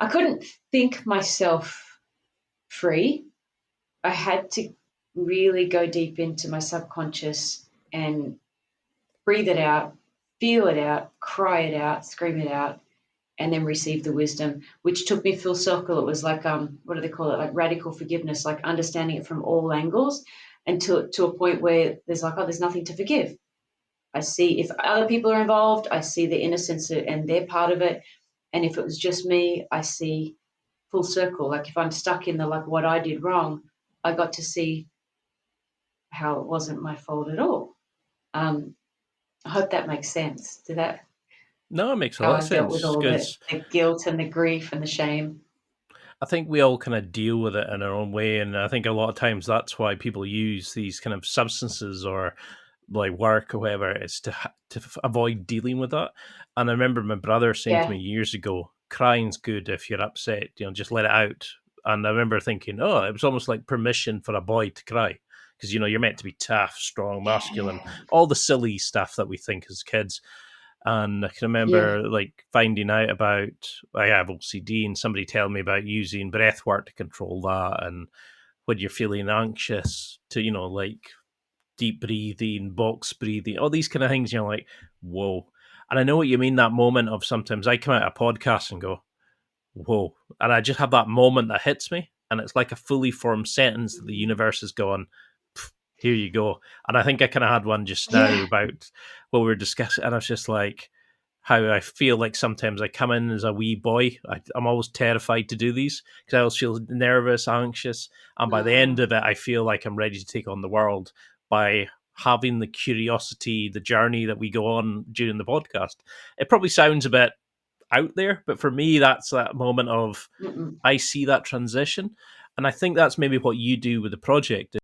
I couldn't think myself free. I had to really go deep into my subconscious and breathe it out, feel it out, cry it out, scream it out, and then receive the wisdom, which took me full circle. It was like what do they call it? Like radical forgiveness, like understanding it from all angles, until to a point where there's like, oh, there's nothing to forgive. I see if other people are involved, I see the innocence and they're part of it. And if it was just me, I see full circle. Like if I'm stuck in the like what I did wrong, I got to see how it wasn't my fault at all. Um, I hope that makes sense. Did that No, it makes a how lot of I dealt with sense all because the guilt and the grief and the shame? I think we all kind of deal with it in our own way, and I think a lot of times that's why people use these kind of substances or like work or whatever is to avoid dealing with that. And I remember my brother saying to Yeah, me years ago, "Crying's good if you're upset. Just let it out." And I remember thinking, oh, it was almost like permission for a boy to cry because you're meant to be tough, strong, masculine, yeah, all the silly stuff that we think as kids. And I can yeah, remember like finding out about I have OCD and somebody telling me about using breath work to control that, and when you're feeling anxious to like deep breathing, box breathing, all these kind of things. You're like, whoa. And I know what you mean. That moment of sometimes I come out of a podcast and go, whoa, and I just have that moment that hits me, and it's like a fully formed sentence that the universe has gone, here you go. And I think I kind of had one just now yeah, about what we were discussing, and I was just like, how I feel like sometimes I come in as a wee boy. I'm always terrified to do these because I always feel nervous, anxious, and by the end uh, of it, I feel like I'm ready to take on the world by having the curiosity, the journey that we go on during the podcast. It probably sounds a bit out there, but for me, that's that moment of mm-mm. I see that transition, and I think that's maybe what you do with the project